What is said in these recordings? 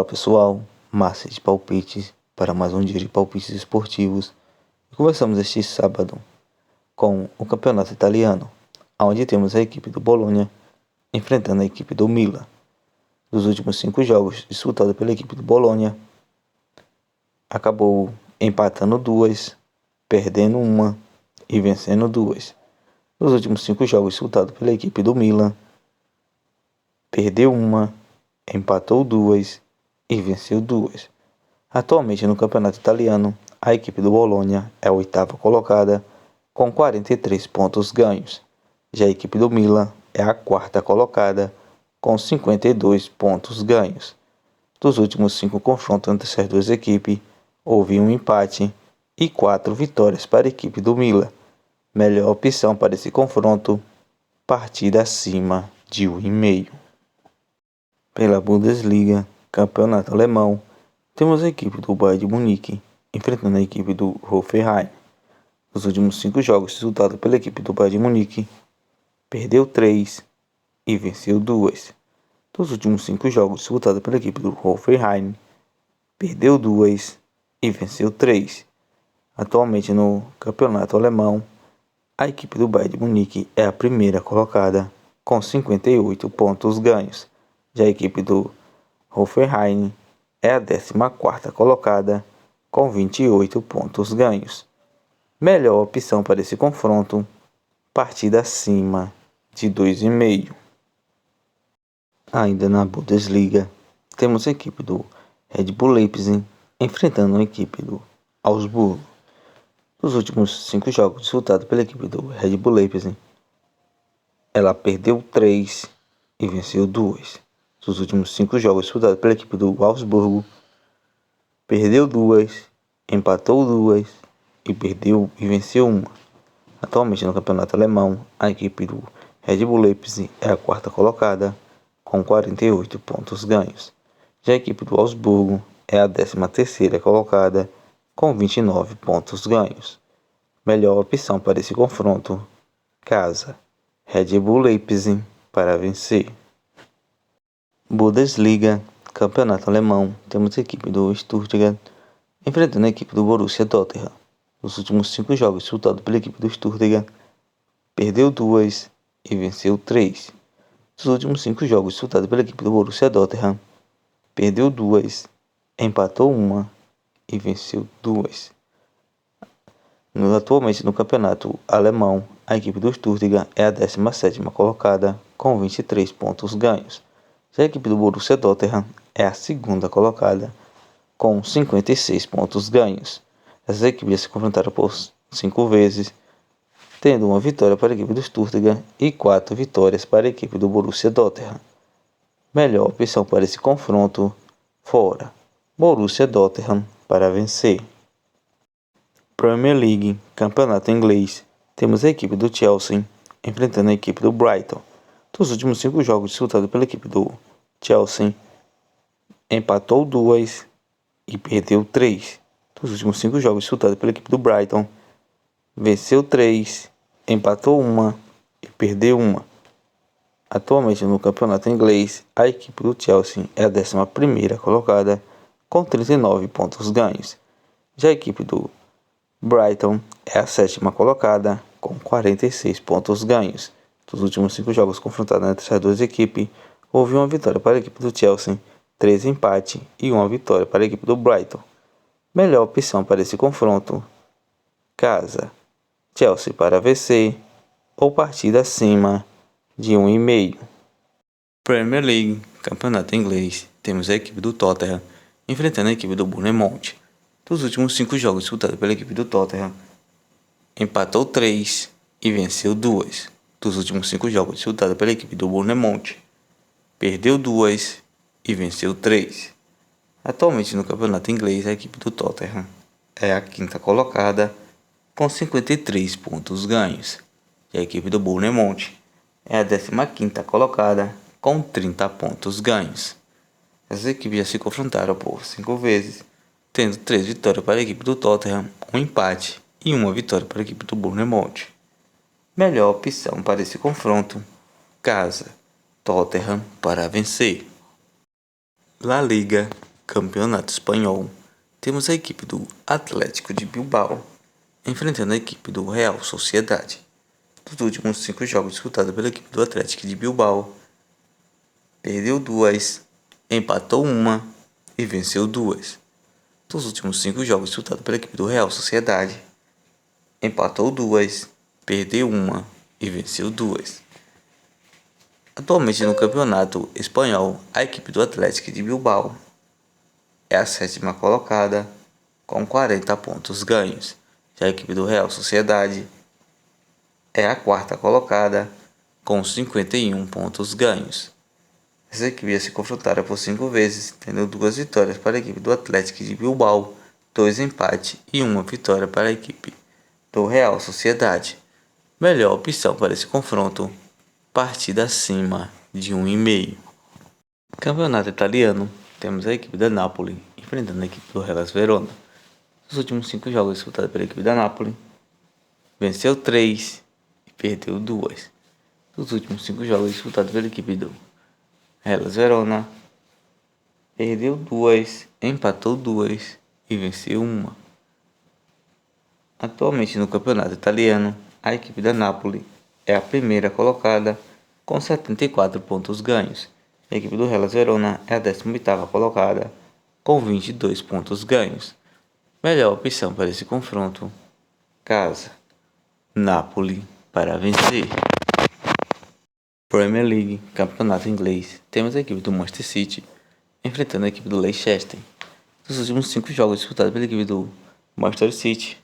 Fala pessoal, Márcio de Palpites para mais um dia de palpites esportivos. E começamos este sábado com o campeonato italiano, onde temos a equipe do Bologna enfrentando a equipe do Milan. Dos últimos 5 jogos disputados pela equipe do Bologna, acabou empatando 2, perdendo 1 e vencendo 2. Nos últimos 5 jogos disputados pela equipe do Milan, perdeu 1, empatou 2 e venceu 2. Atualmente no campeonato italiano, a equipe do Bologna é a 8ª colocada com 43 pontos ganhos. Já a equipe do Milan é a 4ª colocada com 52 pontos ganhos. Dos últimos 5 confrontos entre essas duas equipes, houve um empate e 4 vitórias para a equipe do Milan. Melhor opção para esse confronto, partida acima de 1,5. Pela Bundesliga, campeonato alemão, temos a equipe do Bayern de Munique enfrentando a equipe do Hoffenheim. Nos últimos 5 jogos disputados pela equipe do Bayern de Munique, perdeu 3 e venceu 2. Dos últimos 5 jogos disputados pela equipe do Hoffenheim, perdeu 2 e venceu 3. Atualmente no campeonato alemão, a equipe do Bayern de Munique é a 1ª colocada com 58 pontos ganhos. Já a equipe do Hoffenheim é a 14ª colocada com 28 pontos ganhos. Melhor opção para esse confronto, partida acima de 2,5. Ainda na Bundesliga, temos a equipe do Red Bull Leipzig enfrentando a equipe do Augsburgo. Nos últimos 5 jogos disputados pela equipe do Red Bull Leipzig, ela perdeu 3 e venceu 2. Dos últimos 5 jogos disputados pela equipe do Augsburgo, perdeu 2, empatou 2 e venceu 1. Atualmente no campeonato alemão, a equipe do Red Bull Leipzig é a 4ª colocada com 48 pontos ganhos. Já a equipe do Augsburgo é a 13ª colocada com 29 pontos ganhos. Melhor opção para esse confronto, casa Red Bull Leipzig para vencer. Bundesliga, campeonato alemão, temos a equipe do Stuttgart enfrentando a equipe do Borussia Dortmund. Nos últimos 5 jogos disputados pela equipe do Stuttgart, perdeu 2 e venceu 3. Dos últimos 5 jogos disputados pela equipe do Borussia Dortmund, perdeu 2, empatou 1 e venceu 2. Atualmente no campeonato alemão, a equipe do Stuttgart é a 17ª colocada com 23 pontos ganhos. Já a equipe do Borussia Dortmund é a 2ª colocada com 56 pontos ganhos. Essas equipes já se confrontaram por 5 vezes, tendo 1 vitória para a equipe do Stuttgart e 4 vitórias para a equipe do Borussia Dortmund. Melhor opção para esse confronto, fora Borussia Dortmund para vencer. Premier League, campeonato inglês, temos a equipe do Chelsea enfrentando a equipe do Brighton. Dos últimos 5 jogos disputados pela equipe do Chelsea, empatou 2 e perdeu 3. Dos últimos 5 jogos disputados pela equipe do Brighton, venceu 3, empatou 1 e perdeu 1. Atualmente no campeonato inglês, a equipe do Chelsea é a 11ª colocada com 39 pontos ganhos. Já a equipe do Brighton é a 7ª colocada com 46 pontos ganhos. Dos últimos 5 jogos confrontados entre essas duas equipes, houve 1 vitória para a equipe do Chelsea, 3 empates e 1 vitória para a equipe do Brighton. Melhor opção para esse confronto, casa Chelsea para vencer ou partida acima de 1,5. Premier League, campeonato inglês, temos a equipe do Tottenham enfrentando a equipe do Bournemouth. Dos últimos 5 jogos disputados pela equipe do Tottenham, empatou 3 e venceu 2. Dos últimos 5 jogos disputados pela equipe do Bournemouth, perdeu 2 e venceu 3. Atualmente no campeonato inglês, a equipe do Tottenham é a 5ª colocada com 53 pontos ganhos. E a equipe do Bournemouth é a 15ª colocada com 30 pontos ganhos. Essas equipes já se confrontaram por 5 vezes, tendo 3 vitórias para a equipe do Tottenham, 1 empate e 1 vitória para a equipe do Bournemouth. Melhor opção para esse confronto, casa Tottenham para vencer. La Liga, Campeonato Espanhol, temos a equipe do Atlético de Bilbao enfrentando a equipe do Real Sociedade. Dos últimos 5 jogos disputados pela equipe do Atlético de Bilbao, perdeu 2, empatou 1 e venceu 2. Dos últimos 5 jogos disputados pela equipe do Real Sociedade, empatou 2, perdeu 1 e venceu 2. Atualmente no Campeonato Espanhol, a equipe do Atlético de Bilbao é a 7ª colocada com 40 pontos ganhos. Já a equipe do Real Sociedade é a 4ª colocada com 51 pontos ganhos. Essas equipes se confrontaram por 5 vezes, tendo 2 vitórias para a equipe do Atlético de Bilbao, 2 empates e 1 vitória para a equipe do Real Sociedade. Melhor opção para esse confronto, partida acima de 1,5. Campeonato Italiano, temos a equipe da Napoli enfrentando a equipe do Hellas Verona. Nos últimos 5 jogos disputados pela equipe da Napoli, venceu 3 e perdeu 2. Nos últimos 5 jogos disputados pela equipe do Hellas Verona, perdeu 2, empatou 2 e venceu 1. Atualmente no campeonato italiano, a equipe da Napoli é a 1ª colocada com 74 pontos ganhos. A equipe do Hellas Verona é a 18ª colocada com 22 pontos ganhos. Melhor opção para esse confronto, casa, Napoli para vencer. Premier League, campeonato inglês, temos a equipe do Manchester City enfrentando a equipe do Leicester. Nos últimos 5 jogos disputados pela equipe do Manchester City,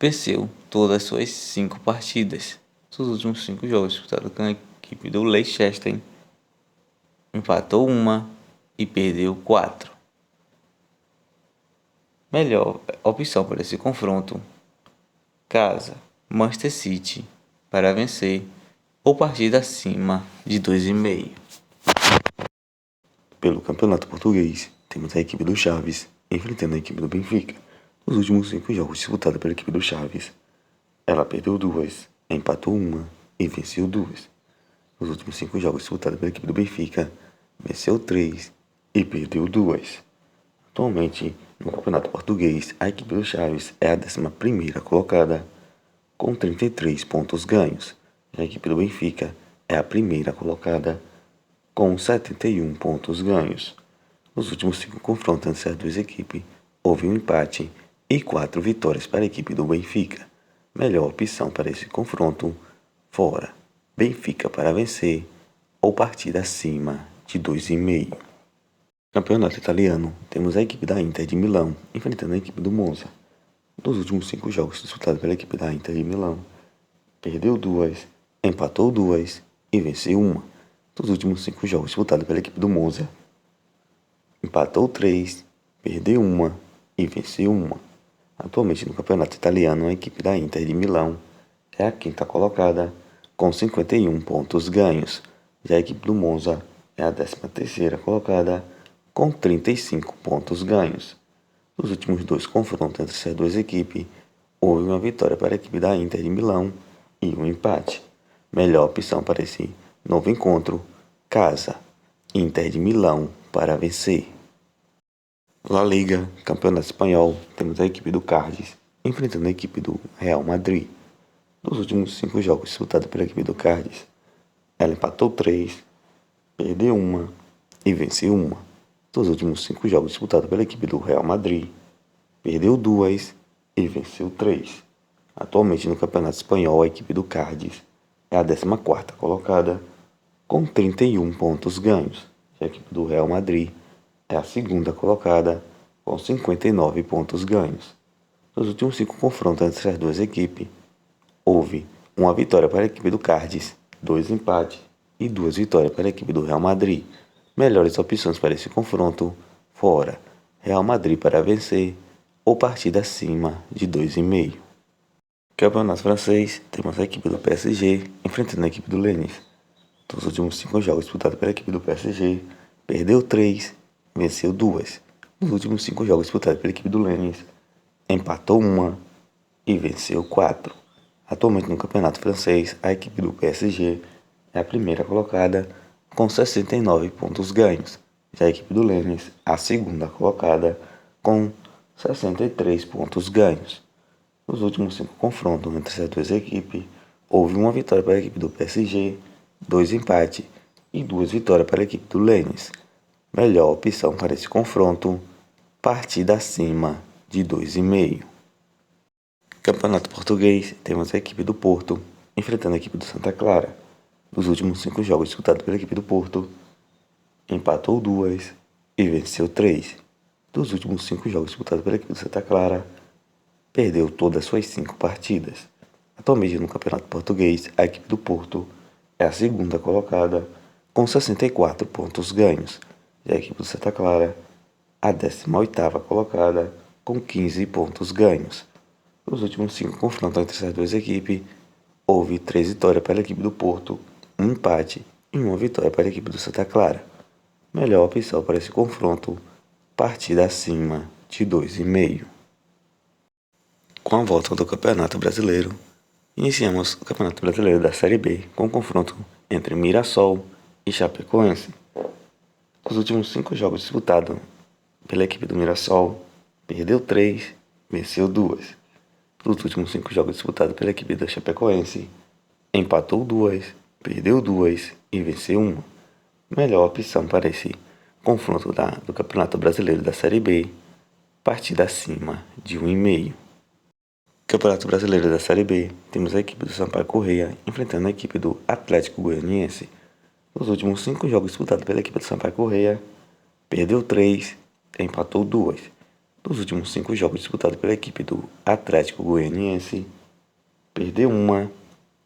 venceu todas as suas 5 partidas. Nos últimos 5 jogos disputados com a equipe do Leicester, empatou 1 e perdeu 4. Melhor opção para esse confronto, casa, Manchester City para vencer ou partida acima de 2,5. Pelo Campeonato Português, temos a equipe do Chaves enfrentando a equipe do Benfica. Nos últimos 5 jogos disputados pela equipe do Chaves, ela perdeu 2, empatou 1 e venceu 2. Nos últimos 5 jogos disputados pela equipe do Benfica, venceu 3 e perdeu 2. Atualmente, no Campeonato Português, a equipe do Chaves é a 11ª colocada com 33 pontos ganhos. A equipe do Benfica é a 1ª colocada com 71 pontos ganhos. Nos últimos 5 confrontos entre as 2 equipes, houve um empate e 4 vitórias para a equipe do Benfica. Melhor opção para esse confronto, fora, Benfica para vencer ou partida acima de 2,5. Campeonato Italiano, temos a equipe da Inter de Milão enfrentando a equipe do Monza. Nos últimos 5 jogos disputados pela equipe da Inter de Milão, perdeu 2, empatou 2 e venceu 1. Nos últimos 5 jogos disputados pela equipe do Monza, empatou 3, perdeu 1 e venceu 1. Atualmente no Campeonato Italiano, a equipe da Inter de Milão é a 5ª colocada com 51 pontos ganhos. Já a equipe do Monza é a 13ª colocada com 35 pontos ganhos. Nos últimos 2 confrontos entre essas 2 equipes, houve uma vitória para a equipe da Inter de Milão e um empate. Melhor opção para esse novo encontro, casa, Inter de Milão para vencer. La Liga, Campeonato Espanhol, temos a equipe do Cádiz enfrentando a equipe do Real Madrid. Nos últimos 5 jogos disputados pela equipe do Cádiz, ela empatou 3, perdeu 1 e venceu 1. Nos últimos 5 jogos disputados pela equipe do Real Madrid, perdeu 2 e venceu 3. Atualmente no Campeonato Espanhol, a equipe do Cádiz é a 14ª colocada com 31 pontos ganhos. Já a equipe do Real Madrid é a 2ª colocada com 59 pontos ganhos. Nos últimos 5 confrontos entre as 2 equipes, houve uma vitória para a equipe do Cádiz, 2 empates e 2 vitórias para a equipe do Real Madrid. Melhores opções para esse confronto, fora, Real Madrid para vencer ou partida acima de 2,5. Campeonato francês, temos a equipe do PSG enfrentando a equipe do Lens. Dos últimos 5 jogos disputados pela equipe do PSG, perdeu 3, venceu 2. Nos últimos 5 jogos disputados pela equipe do Lens, empatou 1 e venceu 4. Atualmente no campeonato francês, a equipe do PSG é a 1ª colocada com 69 pontos ganhos. Já a equipe do Lênis, a segunda colocada, com 63 pontos ganhos. Nos últimos 5 confrontos entre essas duas equipes, houve uma vitória para a equipe do PSG, 2 empates e 2 vitórias para a equipe do Lênis. Melhor opção para esse confronto, partida acima de 2,5. Campeonato Português, temos a equipe do Porto enfrentando a equipe do Santa Clara. Nos últimos 5 jogos disputados pela equipe do Porto, empatou 2 e venceu 3. Dos últimos 5 jogos disputados pela equipe do Santa Clara, perdeu todas as suas 5 partidas. Atualmente no Campeonato Português, a equipe do Porto é a segunda colocada com 64 pontos ganhos. Já a equipe do Santa Clara, a 18ª colocada com 15 pontos ganhos. Nos últimos 5 confrontos entre essas duas equipes, houve 3 vitórias para a equipe do Porto, 1 empate e 1 vitória para a equipe do Santa Clara. Melhor opção para esse confronto, partida acima de 2,5. Com a volta do Campeonato Brasileiro, iniciamos o Campeonato Brasileiro da Série B com o confronto entre Mirassol e Chapecoense. Os últimos 5 jogos disputados pela equipe do Mirassol, perdeu 3, venceu 2. Nos últimos 5 jogos disputados pela equipe da Chapecoense, empatou 2, perdeu 2 e venceu 1. Melhor opção para esse confronto do Campeonato Brasileiro da Série B, partida acima de 1,5. Campeonato Brasileiro da Série B, temos a equipe do Sampaio Corrêa enfrentando a equipe do Atlético Goianiense. Nos últimos 5 jogos disputados pela equipe do Sampaio Corrêa, perdeu 3, empatou 2. Nos últimos 5 jogos disputados pela equipe do Atlético Goianiense, perdeu 1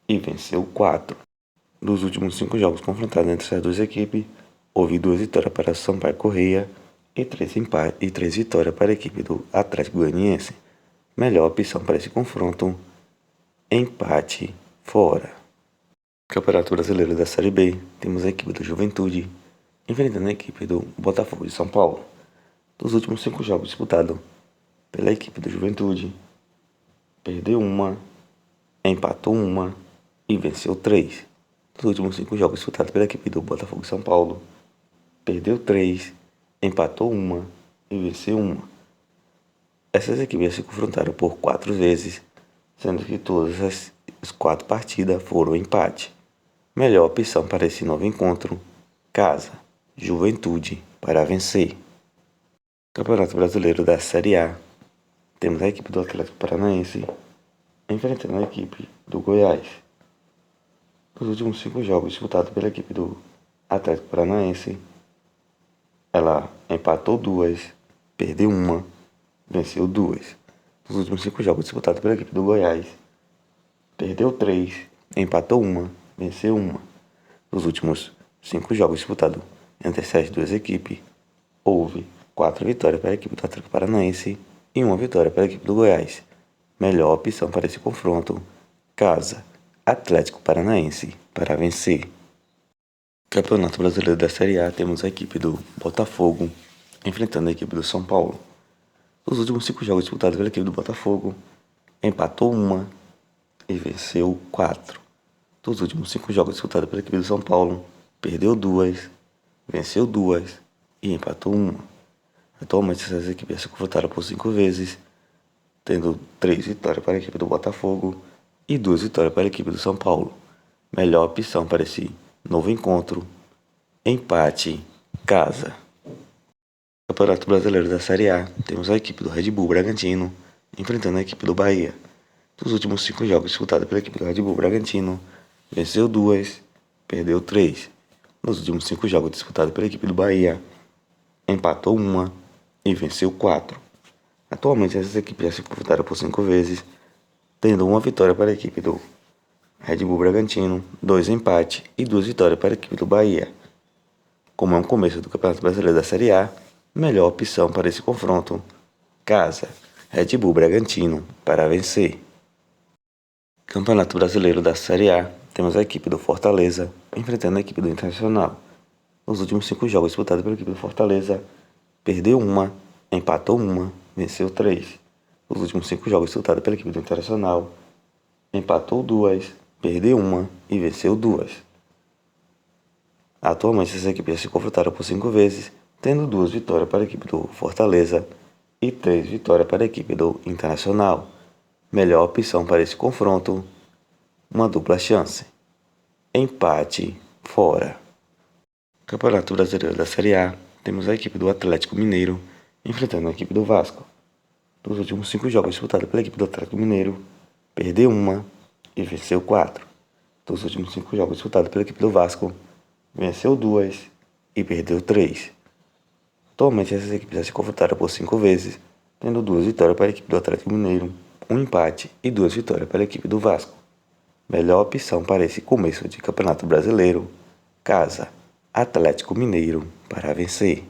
e venceu 4. Dos últimos 5 jogos confrontados entre essas duas equipes, houve 2 vitórias para o Sampaio Corrêa e 3 vitórias para a equipe do Atlético Goianiense. Melhor opção para esse confronto, empate fora. Campeonato Brasileiro da Série B, temos a equipe do Juventude enfrentando a equipe do Botafogo de São Paulo. Dos últimos 5 jogos disputados pela equipe do Juventude, perdeu 1, empatou 1 e venceu 3. Dos últimos 5 jogos disputados pela equipe do Botafogo de São Paulo, perdeu 3, empatou 1 e venceu 1. Essas equipes se confrontaram por 4 vezes, sendo que todas as 4 partidas foram empate. Melhor opção para esse novo encontro, casa, Juventude para vencer. Campeonato Brasileiro da Série A, temos a equipe do Atlético Paranaense enfrentando a equipe do Goiás. Nos últimos 5 jogos disputados pela equipe do Atlético Paranaense, ela empatou 2, perdeu 1, venceu 2. Nos últimos 5 jogos disputados pela equipe do Goiás, perdeu 3, empatou 1, venceu 1. Nos últimos 5 jogos disputados entre essas duas equipes, houve 4 vitórias para a equipe do Atlético Paranaense e 1 vitória para a equipe do Goiás. Melhor opção para esse confronto, casa, Atlético Paranaense para vencer. Campeonato Brasileiro da Série A, temos a equipe do Botafogo enfrentando a equipe do São Paulo. Nos últimos 5 jogos disputados pela equipe do Botafogo, empatou 1 e venceu 4. Dos últimos 5 jogos disputados pela equipe do São Paulo, perdeu 2, venceu 2 e empatou 1. Atualmente essas equipes se confrontaram por 5 vezes, tendo 3 vitórias para a equipe do Botafogo e 2 vitórias para a equipe do São Paulo. Melhor opção para esse novo encontro, empate, casa. Campeonato Brasileiro da Série A, temos a equipe do Red Bull Bragantino enfrentando a equipe do Bahia. Dos últimos 5 jogos disputados pela equipe do Red Bull Bragantino, venceu 2, perdeu 3. Nos últimos 5 jogos disputados pela equipe do Bahia, empatou 1 e venceu 4. Atualmente essas equipes já se confrontaram por 5 vezes, tendo 1 vitória para a equipe do Red Bull Bragantino, 2 empates e 2 vitórias para a equipe do Bahia. Como é um começo do Campeonato Brasileiro da Série A, melhor opção para esse confronto, casa, Red Bull Bragantino para vencer. Campeonato Brasileiro da Série A, temos a equipe do Fortaleza enfrentando a equipe do Internacional. Nos últimos 5 jogos disputados pela equipe do Fortaleza, perdeu 1, empatou 1, venceu 3. Nos últimos 5 jogos disputados pela equipe do Internacional, empatou 2, perdeu 1 e venceu 2. Atualmente essas equipes se confrontaram por 5 vezes, tendo 2 vitórias para a equipe do Fortaleza e 3 vitórias para a equipe do Internacional. Melhor opção para esse confronto, uma dupla chance. Empate fora. Campeonato Brasileiro da Série A, temos a equipe do Atlético Mineiro enfrentando a equipe do Vasco. Dos últimos 5 jogos disputados pela equipe do Atlético Mineiro, perdeu 1 e venceu 4. Dos últimos 5 jogos disputados pela equipe do Vasco, venceu 2 e perdeu 3. Atualmente essas equipes já se confrontaram por 5 vezes, tendo 2 vitórias para a equipe do Atlético Mineiro, 1 empate e 2 vitórias para a equipe do Vasco. Melhor opção para esse começo de Campeonato Brasileiro, casa, Atlético Mineiro para vencer.